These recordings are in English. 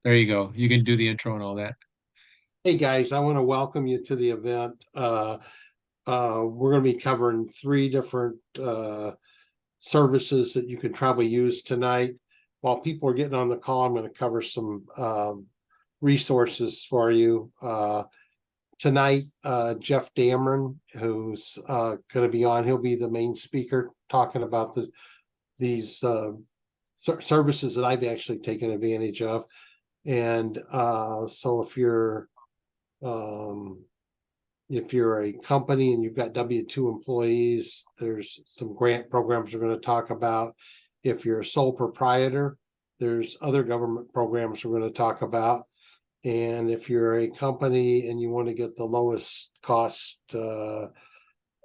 There you go. You can do the intro and all that. Hey guys, I want to welcome you to the event. We're going to be covering three different services that you can probably use tonight. While people are getting on the call, I'm going to cover some resources for you. Tonight, Jeff Dameron, who's going to be on, he'll be the main speaker talking about these services that I've actually taken advantage of. And so um, if you're a company and you've got W-2 employees, there's some grant programs we're going to talk about. If you're a sole proprietor, there's other government programs we're going to talk about. And if you're a company and you want to get the lowest cost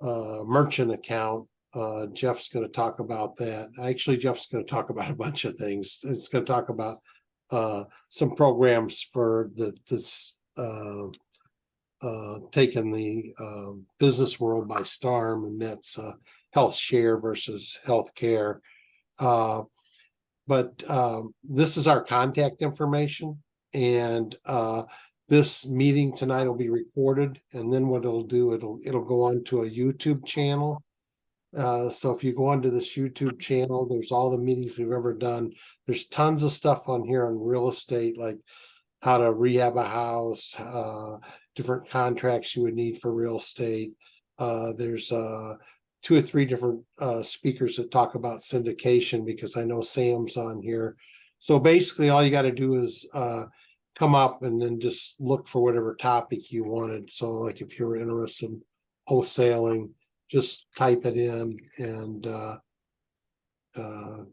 merchant account, Jeff's going to talk about that. Actually, Jeff's going to talk about a bunch of things. It's going to talk about some programs for this taken the business world by storm, and that's health share versus health care. But this is our contact information, and this meeting tonight will be recorded, and then what it'll do, it'll go on to a YouTube channel. So if you go onto this YouTube channel, there's all the meetings we've ever done. There's tons of stuff on here on real estate, like how to rehab a house, different contracts you would need for real estate. There's two or three different speakers that talk about syndication, because I know Sam's on here. So basically all you got to do is come up and then just look for whatever topic you wanted. So like if you're interested in wholesaling, just type it in and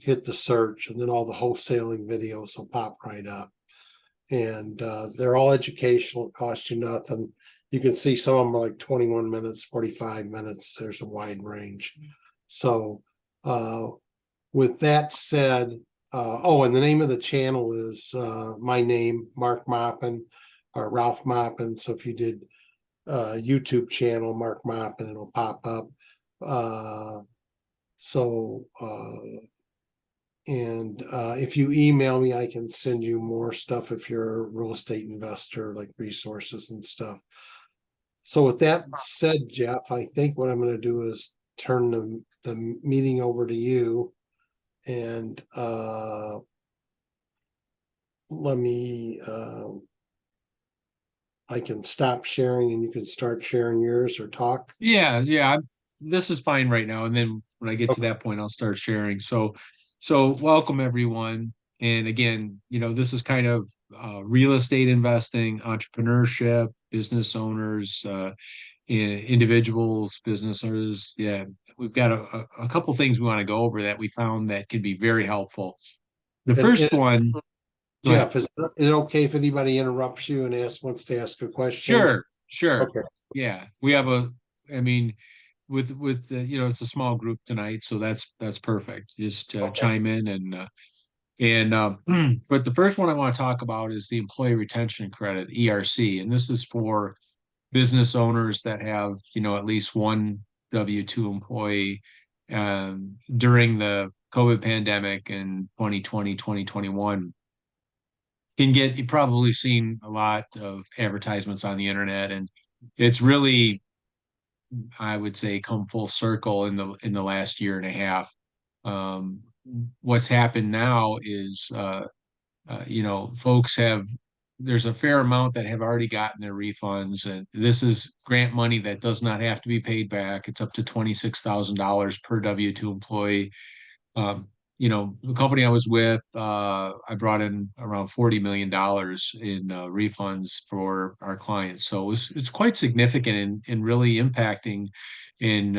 hit the search, and then all the wholesaling videos will pop right up. And they're all educational, cost you nothing. You can see some of them are like 21 minutes, 45 minutes. There's a wide range. So with that said, and the name of the channel is my name, Mark Maupin, or Ralph Maupin. So if you did YouTube channel, Mark Maupin, it'll pop up. And if you email me, I can send you more stuff if you're a real estate investor, like resources and stuff. So with that said, Jeff, I think what I'm going to do is turn the meeting over to you, and let me I can stop sharing and you can start sharing yours or talk. Yeah. This is fine right now. And then when I get to Okay. that point, I'll start sharing. So welcome everyone. And again, this is kind of real estate investing, entrepreneurship, business owners, individuals, business owners. Yeah, we've got a couple things we want to go over that we found that could be very helpful. The And first one, go ahead. Jeff, is it okay if anybody interrupts you and wants to ask a question? Sure. Okay. Yeah, I mean, with it's a small group tonight, so that's perfect. Just Okay. chime in and but the first one I want to talk about is the employee retention credit, ERC, and this is for business owners that have, at least one W-2 employee during the COVID pandemic in 2020, 2021. You've probably seen a lot of advertisements on the internet, and it's really, I would say, come full circle in the last year and a half. Um, what's happened now is folks have there's a fair amount that have already gotten their refunds, and this is grant money that does not have to be paid back. It's up to $26,000 per W-2 employee. Um, the company I was with, I brought in around $40 million in refunds for our clients. So it's quite significant and really impacting in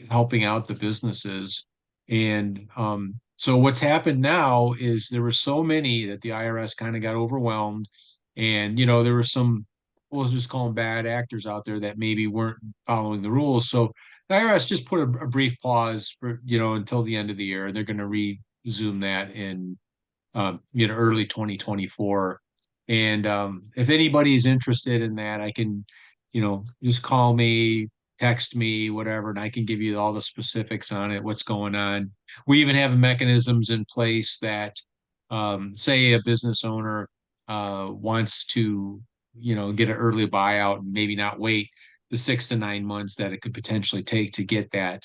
helping out the businesses. And so what's happened now is there were so many that the IRS kind of got overwhelmed. And, there were some, we'll just call them bad actors out there that maybe weren't following the rules. So the IRS just put a brief pause for, until the end of the year. They're going to resume that in, early 2024. And if anybody's interested in that, I can, just call me, text me, whatever, and I can give you all the specifics on it, what's going on. We even have mechanisms in place that, say a business owner wants to, get an early buyout and maybe not wait the 6 to 9 months that it could potentially take to get that,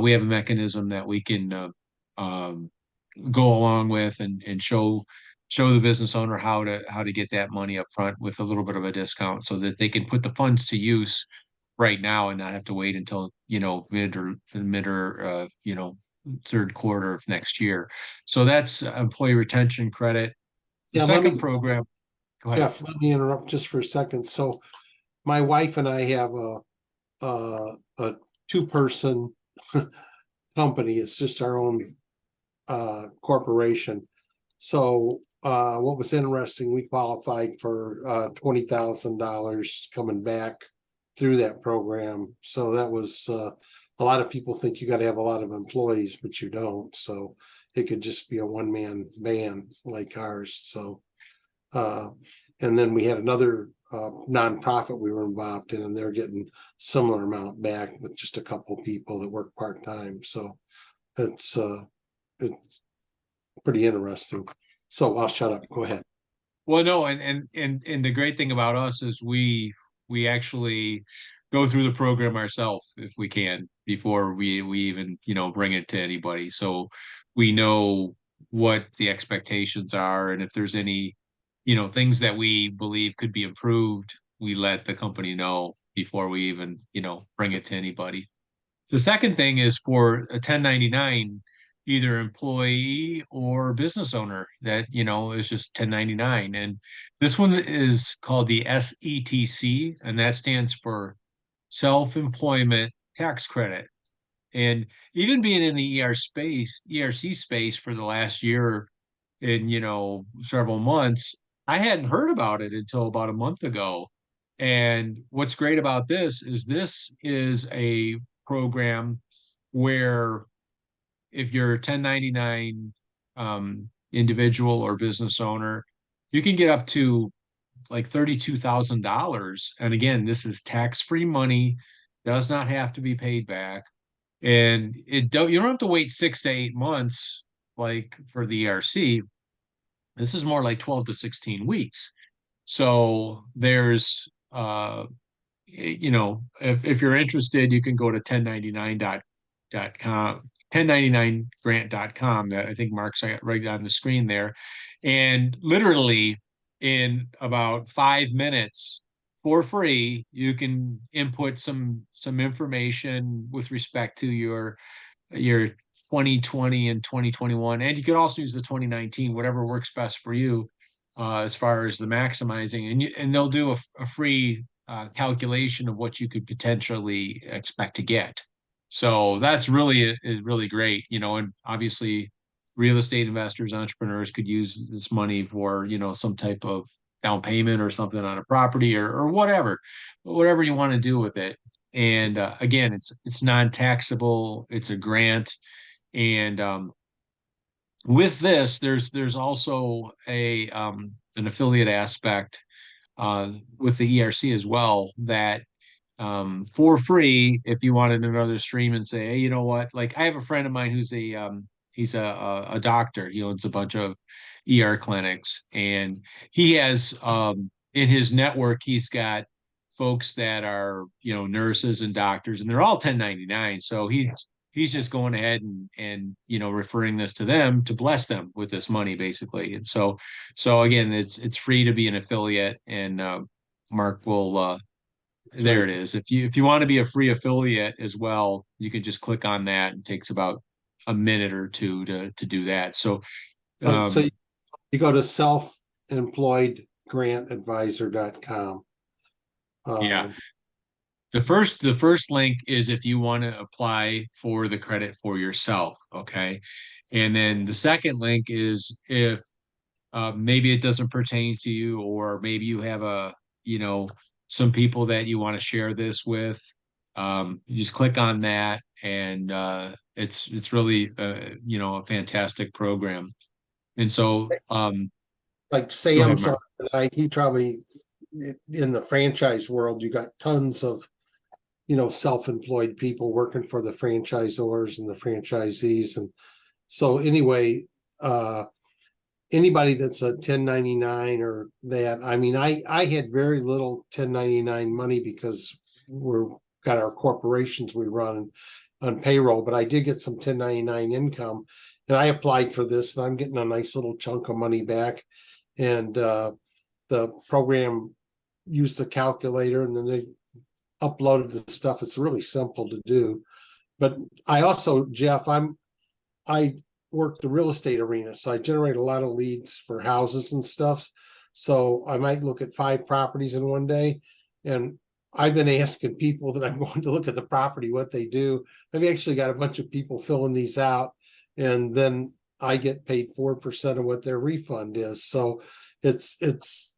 we have a mechanism that we can go along with and show the business owner how to get that money up front with a little bit of a discount so that they can put the funds to use right now and not have to wait until mid or third quarter of next year. So that's employee retention credit. The Yeah, let second me, program, go ahead. Jeff, let me interrupt just for a second. So my wife and I have a two-person company. It's just our own corporation. So what was interesting, we qualified for $20,000 coming back through that program. So that was a lot of people think you got to have a lot of employees, but you don't. So it could just be a one-man band like ours. So and then we had another nonprofit we were involved in, and they're getting similar amount back with just a couple people that work part-time. So it's pretty interesting. So I'll shut up. Go ahead. Well, no, and the great thing about us is we actually go through the program ourselves if we can before we even bring it to anybody. So we know what the expectations are, and if there's any things that we believe could be improved, we let the company know before we even bring it to anybody. The second thing is for a 1099, either employee or business owner that, is just 1099. And this one is called the SETC, and that stands for Self-Employment Tax Credit. And even being in the ERC space for the last year and, several months, I hadn't heard about it until about a month ago. And what's great about this is a program where if you're a 1099 individual or business owner, you can get up to like $32,000. And again, this is tax-free money, does not have to be paid back. And you don't have to wait 6 to 8 months like for the ERC. This is more like 12 to 16 weeks. So there's if you're interested, you can go to 1099.com, 1099grant.com that I think Mark's right on the screen there. And literally in about 5 minutes for free, you can input some information with respect to your 2020 and 2021. And you could also use the 2019, whatever works best for you as far as the maximizing. And they'll do a free calculation of what you could potentially expect to get. So that's really great, and obviously real estate investors, entrepreneurs could use this money for, some type of down payment or something on a property or whatever you want to do with it. And again, it's non-taxable, it's a grant. And with this, there's also an affiliate aspect with the ERC as well that for free, if you wanted another stream and say, hey, you know what? Like I have a friend of mine who's he's a doctor. He owns a bunch of ER clinics, and he has in his network, he's got folks that are nurses and doctors, and they're all 1099. So he's just going ahead and referring this to them to bless them with this money basically. And so again, it's free to be an affiliate, and Mark will there it is. If you want to be a free affiliate as well, you can just click on that. It takes about a minute or two to do that. So So you go to selfemployedgrantadvisor.com. Yeah. The first link is if you want to apply for the credit for yourself, okay? And then the second link is if maybe it doesn't pertain to you, or maybe you have some people that you want to share this with. You just click on that, and it's really a fantastic program. And so Like go ahead, Sam's Mark. like he probably in the franchise world, you got tons of self-employed people working for the franchisors and the franchisees. And so anyway, anybody that's a 1099 or that, I mean, I had very little 1099 money because we're got our corporations we run on payroll, but I did get some 1099 income, and I applied for this, and I'm getting a nice little chunk of money back. And the program used the calculator, and then they uploaded the stuff. It's really simple to do. But I also, Jeff, I work the real estate arena, so I generate a lot of leads for houses and stuff. So I might look at 5 properties in one day, and I've been asking people that I'm going to look at the property what they do. I've actually got a bunch of people filling these out, and then I get paid 4% of what their refund is. So it's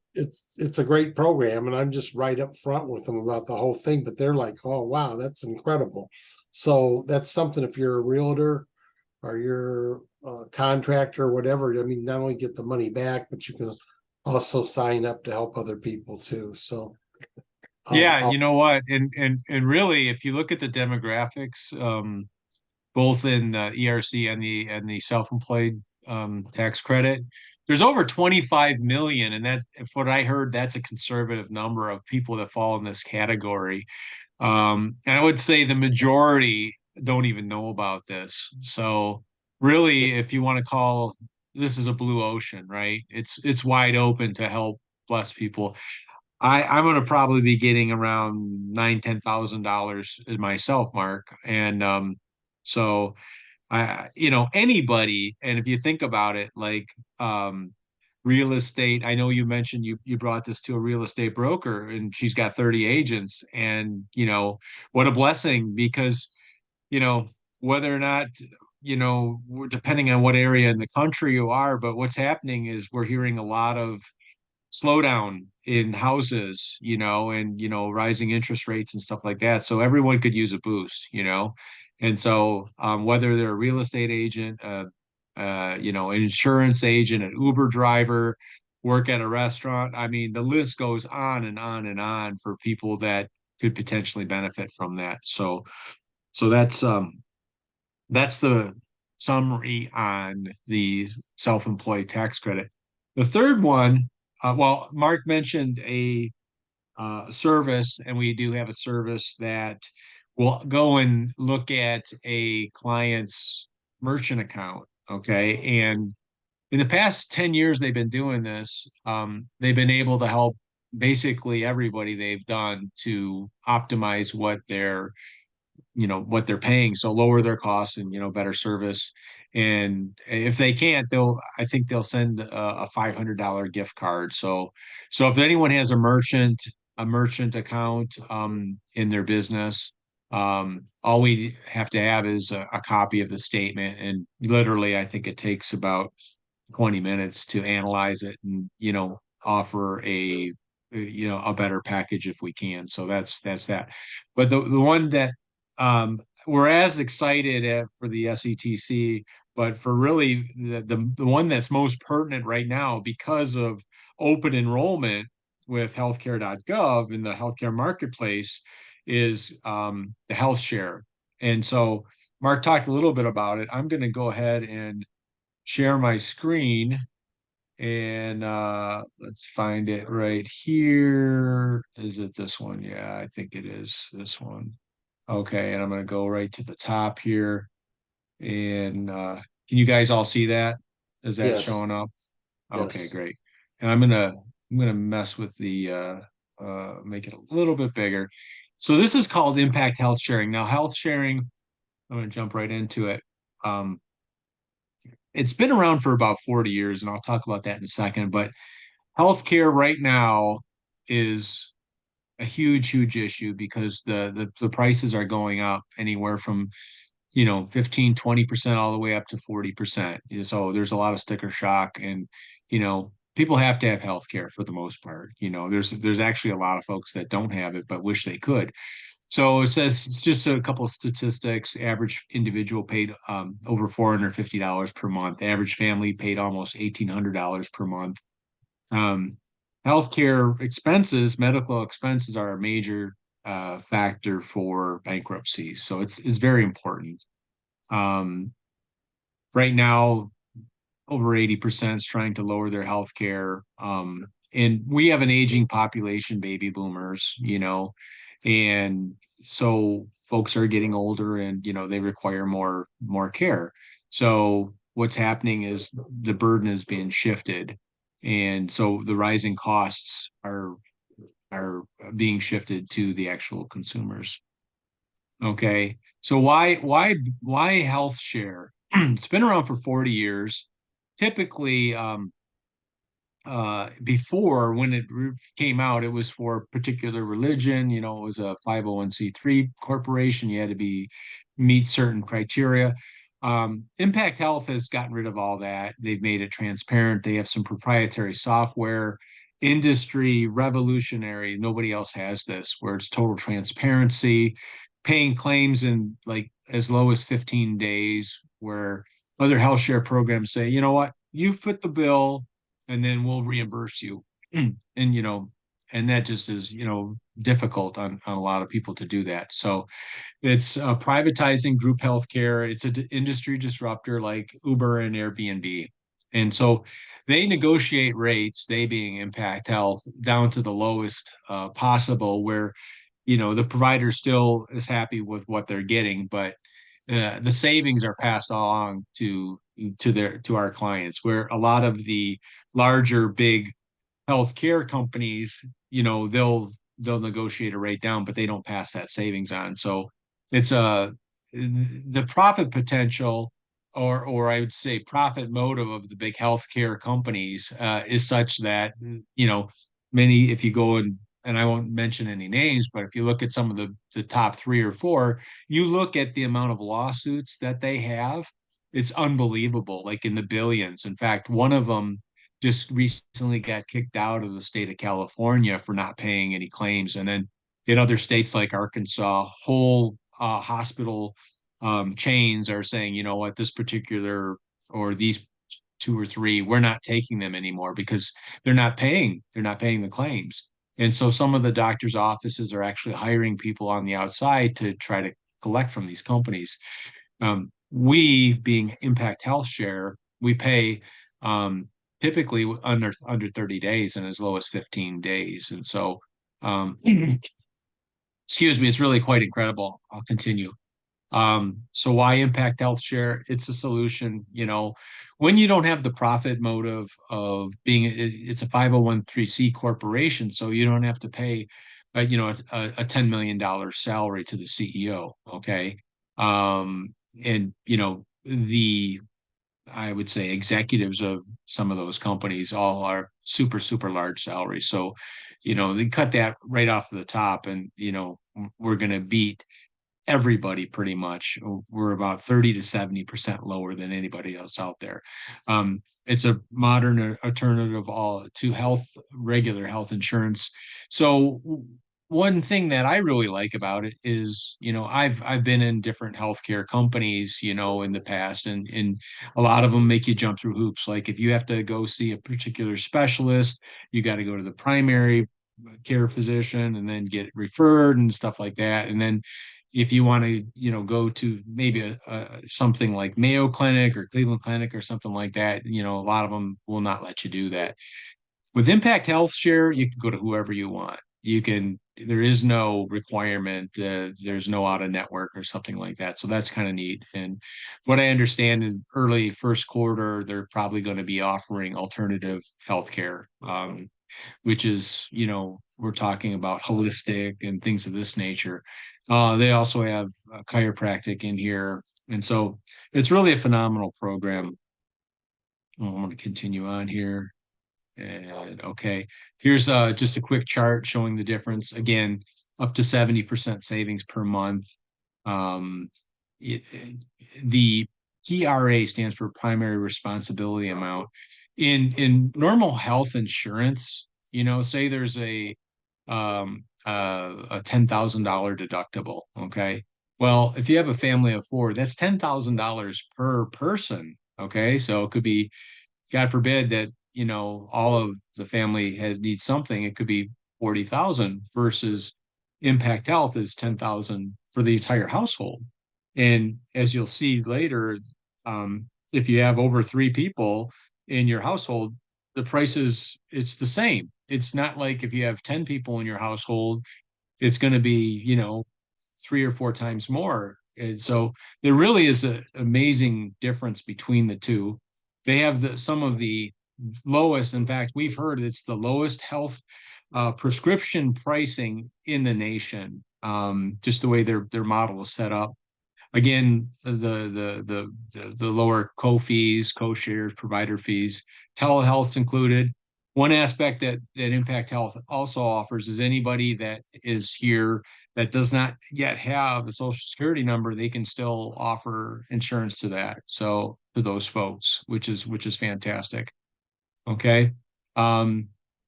a great program, and I'm just right up front with them about the whole thing. But they're like, "Oh wow, that's incredible!" So that's something if you're a realtor or you're a contractor or whatever. I mean, not only get the money back, but you can also sign up to help other people too. So Yeah, I'll you know what? And really, if you look at the demographics, both in ERC and the self-employed tax credit, there's over 25 million, and that, if what I heard, that's a conservative number of people that fall in this category. And I would say the majority don't even know about this. So really, if you want to call this is a blue ocean, right? It's wide open to help bless people. I'm gonna probably be getting around $9,000-10,000 myself, Mark. And so anybody, and if you think about it, like um real estate, I know you mentioned you brought this to a real estate broker and she's got 30 agents, and what a blessing, because you know whether or not we're depending on what area in the country you are, but what's happening is we're hearing a lot of slowdown in houses, and rising interest rates and stuff like that. So everyone could use a boost. And so whether they're a real estate agent, an insurance agent, an Uber driver, work at a restaurant, I mean, the list goes on and on and on for people that could potentially benefit from that. So that's the summary on the self-employed tax credit. The third one, well, Mark mentioned a service, and we do have a service that will go and look at a client's merchant account. Okay. And in the past 10 years they've been doing this, they've been able to help basically everybody they've done to optimize what they're paying, so lower their costs and better service. And if they can't, I think they'll send a $500 gift card. So if anyone has a merchant account in their business, all we have to have is a copy of the statement, and literally I think it takes about 20 minutes to analyze it and offer a better package if we can. So that's that. But the one that we're as excited for the SETC, but for really the one that's most pertinent right now because of open enrollment with healthcare.gov in the healthcare marketplace is the health share. And so Mark talked a little bit about it. I'm going to go ahead and share my screen, and let's find it right here. Is it this one? Yeah, I think it is this one. Okay, and I'm going to go right to the top here. And can you guys all see that? Is that yes, showing up? Okay, yes, great. And I'm gonna mess with the make it a little bit bigger. So this is called impact health sharing. Now, health sharing, I'm gonna jump right into it. Um, it's been around for about 40 years, and I'll talk about that in a second. But healthcare right now is a huge, huge issue because the prices are going up anywhere from 15-20% all the way up to 40%. So there's a lot of sticker shock, and people have to have health care for the most part. There's actually a lot of folks that don't have it but wish they could. So it says, it's just a couple of statistics. Average individual paid over $450 per month. Average family paid almost $1,800 per month. um, Healthcare expenses, medical expenses, are a major factor for bankruptcy. So it's very important. Um, right now, over 80% is trying to lower their health care. And we have an aging population, baby boomers, and so folks are getting older and, they require more care. So what's happening is the burden is being shifted. And so the rising costs are being shifted to the actual consumers. Okay. So why health share? It's been around for 40 years. Typically, before when it came out, it was for a particular religion, it was a 501(c)(3) corporation. You had to meet certain criteria. Impact Health has gotten rid of all that. They've made it transparent. They have some proprietary software, industry revolutionary. Nobody else has this, where it's total transparency, paying claims in like as low as 15 days, where other health share programs say, you know what, you fit the bill and then we'll reimburse you. And and that just is, difficult on a lot of people to do that. So it's privatizing group healthcare. It's an industry disruptor like Uber and Airbnb. And so they negotiate rates, they being Impact Health, down to the lowest possible, where, the provider still is happy with what they're getting, but the savings are passed along to our clients, where a lot of the larger big healthcare companies, they'll negotiate a rate down, but they don't pass that savings on. So it's the profit potential, or I would say profit motive of the big healthcare companies is such that, many, if you go and I won't mention any names, but if you look at some of the top three or four, you look at the amount of lawsuits that they have, it's unbelievable, like in the billions. In fact, one of them just recently got kicked out of the state of California for not paying any claims. And then in other states like Arkansas, whole hospital chains are saying, you know what, this particular or these two or three, we're not taking them anymore because they're not paying the claims. And so some of the doctors' offices are actually hiring people on the outside to try to collect from these companies. We, being Impact Health Share, we pay typically under 30 days and as low as 15 days. And so, excuse me, it's really quite incredible. I'll continue. So why Impact Health Share? It's a solution, when you don't have the profit motive of being, it's a 501(c)(3) corporation, so you don't have to pay, a $10 million salary to the CEO. Okay. And, the I would say executives of some of those companies all are super, super large salaries. So, they cut that right off the top, and, we're going to beat everybody pretty much. We're about 30 to 70% lower than anybody else out there. It's a modern alternative all to regular health insurance. So one thing that I really like about it is, I've been in different healthcare companies, in the past, and a lot of them make you jump through hoops. Like if you have to go see a particular specialist, you got to go to the primary care physician and then get referred and stuff like that. And then if you want to, go to maybe something like Mayo Clinic or Cleveland Clinic or something like that, a lot of them will not let you do that. With Impact Health Share, you can go to whoever you want. There is no requirement, there's no out of network or something like that. So that's kind of neat. And what I understand, in early first quarter, they're probably going to be offering alternative healthcare, which is, we're talking about holistic and things of this nature. They also have chiropractic in here. And so it's really a phenomenal program. I'm going to continue on here. And okay, here's just a quick chart showing the difference. Again, up to 70% savings per month. Um, it, the PRA stands for primary responsibility amount. In normal health insurance, say there's a $10,000 deductible. Okay. Well, if you have a family of four, that's $10,000 per person. Okay. So it could be, God forbid that, all of the family needs something. It could be 40,000 versus Impact Health is 10,000 for the entire household. And as you'll see later, if you have over three people in your household, the price is it's the same. It's not like if you have 10 people in your household, it's going to be, three or four times more. And so there really is an amazing difference between the two. They have some of the lowest, in fact, we've heard it's the lowest health prescription pricing in the nation. Just the way their model is set up. Again, the lower co-fees, co-shares, provider fees, telehealth's included. One aspect that Impact Health also offers is anybody that is here that does not yet have a social security number, they can still offer insurance to that. So to those folks, which is fantastic. Okay. Let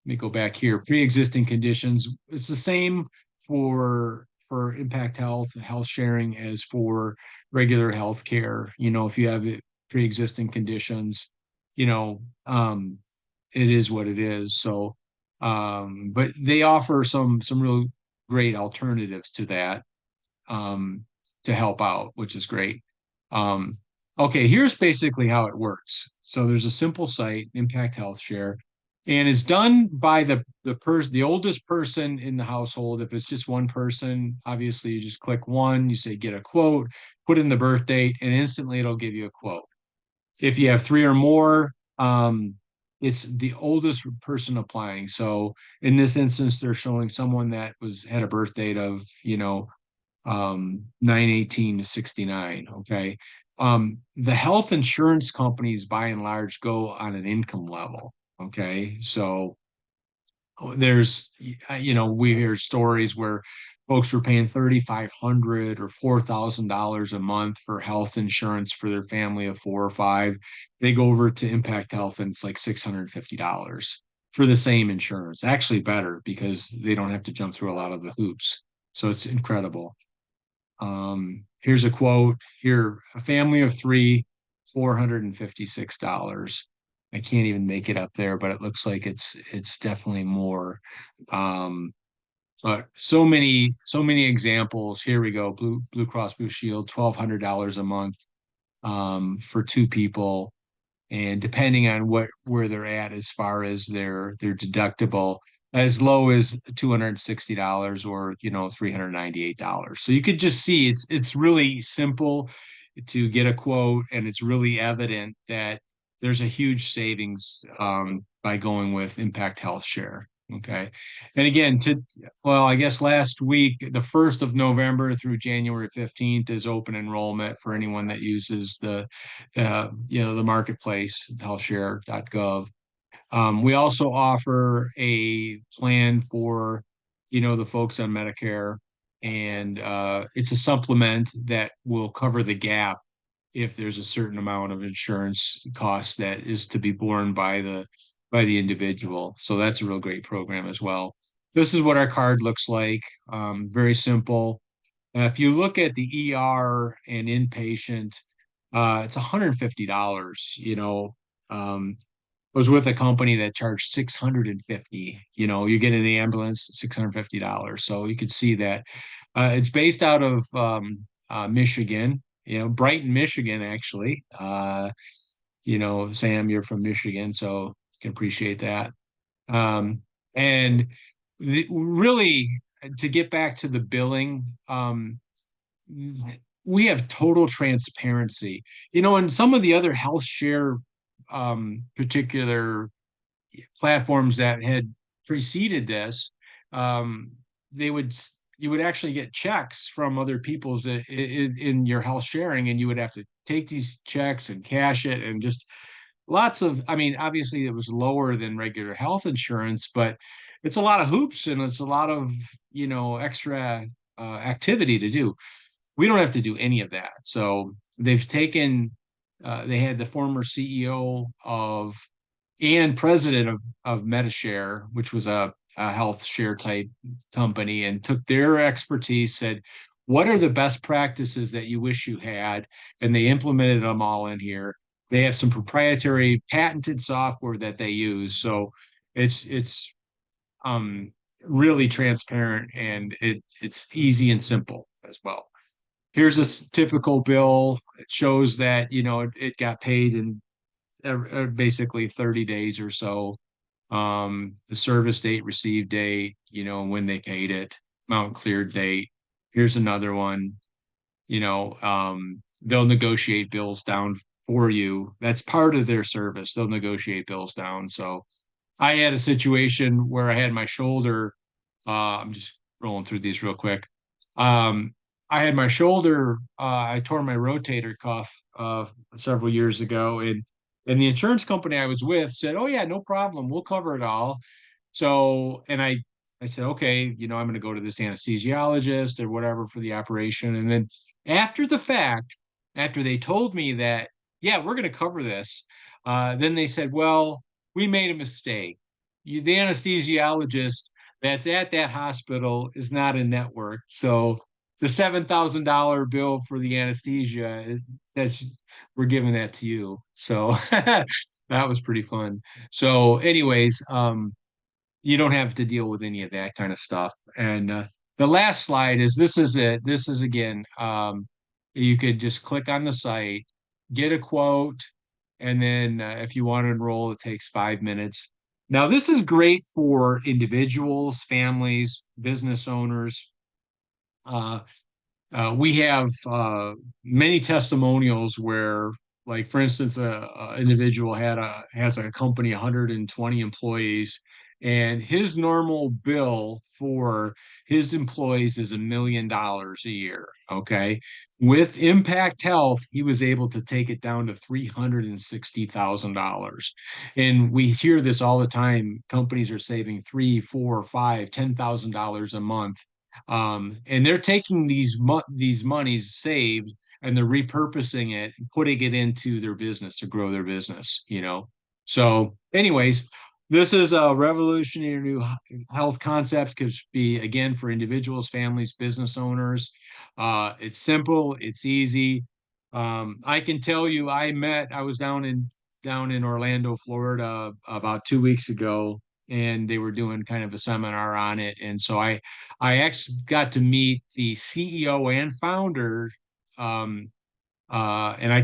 me go back here. Pre-existing conditions. It's the same for Impact Health, health sharing as for regular health care. If you have pre-existing conditions, you know, it is what it is. So, but they offer some real great alternatives to that um, to help out, which is great. Um, okay, here's basically how it works. So there's a simple site, Impact Health Share, and it's done by the oldest person in the household. If it's just one person, obviously you just click one, you say get a quote, put in the birth date, and instantly it'll give you a quote. If you have three or more, it's the oldest person applying. So in this instance, they're showing someone that had a birth date of 9/18 to 69. Okay. The health insurance companies by and large go on an income level. Okay. So we hear stories where folks were paying 3,500 or $4,000 a month for health insurance for their family of four or five. They go over to Impact Health and it's like $650 for the same insurance. Actually better because they don't have to jump through a lot of the hoops. So it's incredible. Here's a quote here, a family of three, $456. I can't even make it up there, but it looks like it's definitely more. Um, but so many examples. Here we go. Blue Cross Blue Shield, $1,200 a month for two people. And depending on where they're at as far as their deductible, as low as $260 or $398. So you could just see it's really simple to get a quote, and it's really evident that there's a huge savings by going with Impact Health Share. Okay. And again, well, I guess last week, the 1st of November through January 15th is open enrollment for anyone that uses the marketplace, healthshare.gov. We also offer a plan for, the folks on Medicare, and it's a supplement that will cover the gap if there's a certain amount of insurance cost that is to be borne by the individual. So that's a real great program as well. This is what our card looks like. Very simple. If you look at the ER and inpatient, it's $150. I was with a company that charged 650. You get in the ambulance, $650. So you could see that. It's based out of Michigan, Brighton, Michigan, actually. Sam, you're from Michigan, so you can appreciate that. And really, to get back to the billing, we have total transparency. And some of the other health share particular platforms that had preceded this, um, they would you would actually get checks from other people's in your health sharing, and you would have to take these checks and cash it, and just lots of. I mean, obviously it was lower than regular health insurance, but it's a lot of hoops and it's a lot of extra activity to do. We don't have to do any of that. So they had the former CEO and president of MediShare, which was a health share type company, and took their expertise, said, what are the best practices that you wish you had? And they implemented them all in here. They have some proprietary patented software that they use. So it's really transparent, and it's easy and simple as well. here's a typical bill. It shows that, it got paid in basically 30 days or so. The service date, receive date, when they paid it, amount cleared date. Here's another one, they'll negotiate bills down for you. That's part of their service. They'll negotiate bills down. So I had a situation where I had my shoulder. I'm just rolling through these real quick. I had my shoulder. I tore my rotator cuff several years ago, and the insurance company I was with said, "Oh yeah, no problem. We'll cover it all." So, and I said, "Okay, I'm going to go to this anesthesiologist or whatever for the operation." And then after the fact, after they told me that, yeah, we're going to cover this, then they said, "Well, we made a mistake. The anesthesiologist that's at that hospital is not in network. So the $7,000 bill for the anesthesia, that's we're giving that to you." So that was pretty fun. So, anyways, you don't have to deal with any of that kind of stuff. And the last slide is this is it. This is again, you could just click on the site, get a quote, and then if you want to enroll, it takes 5 minutes. Now, this is great for individuals, families, business owners. Uh, we have many testimonials where, like, for instance, a individual has a company, 120 employees, and his normal bill for his employees is $1 million a year. Okay. With Impact Health, he was able to take it down to $360,000. And we hear this all the time. Companies are saving three, four, five, $10,000 a month, and they're taking these monies saved and they're repurposing it and putting it into their business to grow their business. So anyways, this is a revolutionary new health concept. Could be, again, for individuals, families, business owners. It's simple, it's easy. I can tell you, I was down in Orlando, Florida, about 2 weeks ago, and they were doing kind of a seminar on it. And so I actually got to meet the CEO and founder. And yeah,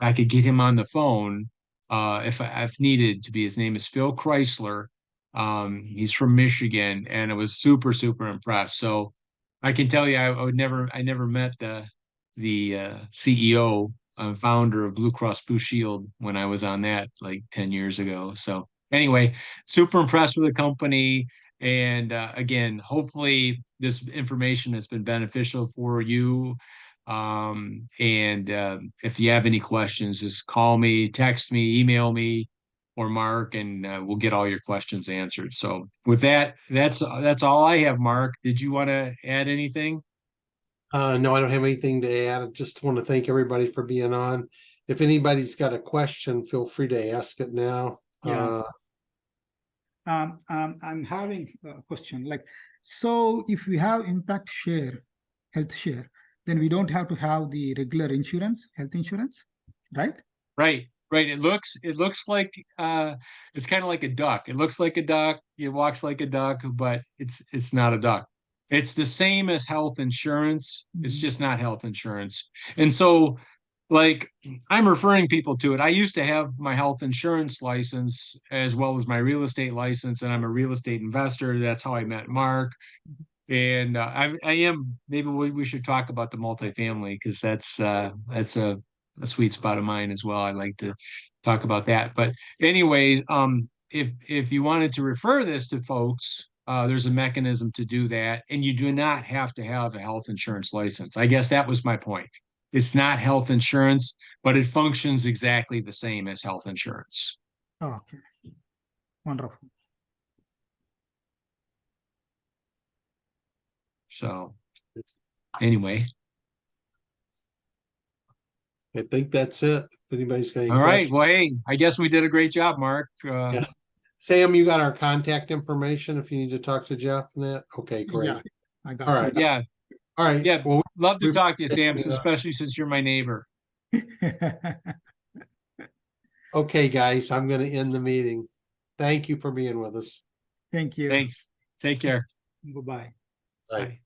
I could get him on the phone if needed to be. His name is Phil Chrysler. He's from Michigan, and I was super, super impressed. So I can tell you, I never met the CEO and founder of Blue Cross Blue Shield when I was on that like 10 years ago. So anyway, super impressed with the company. And again, hopefully this information has been beneficial for you. And if you have any questions, just call me, text me, email me, or Mark, and we'll get all your questions answered. So with that, that's all I have, Mark. Did you want to add anything? No, I don't have anything to add. I just want to thank everybody for being on. If anybody's got a question, feel free to ask it now. Yeah. I'm having a question. Like, so if we have impact share, health share, then we don't have to have the regular insurance, health insurance, right? Right, right. It looks like it's kind of like a duck. It looks like a duck, it walks like a duck, but it's not a duck. It's the same as health insurance. It's just not health insurance. And so, like, I'm referring people to it. I used to have my health insurance license as well as my real estate license, and I'm a real estate investor. That's how I met Mark. And I am, maybe we should talk about the multifamily, because that's a sweet spot of mine as well. I like to talk about that. But anyways, if you wanted to refer this to folks, there's a mechanism to do that, and you do not have to have a health insurance license. I guess that was my point. It's not health insurance, but it functions exactly the same as health insurance. Oh, okay. Wonderful. So anyway, I think that's it. If anybody's got any all right. questions. Well, hey, I guess we did a great job, Mark. Yeah. Sam, you got our contact information if you need to talk to Jeff and that? Okay, great. Yeah, I got All it. right. Yeah, All right. yeah. Well, Love to we- talk to you, Sam, Yeah. especially since you're my neighbor. okay, guys, I'm going to end the meeting. Thank you for being with us. Thank you. Thanks. Take care. Goodbye. Bye. Bye.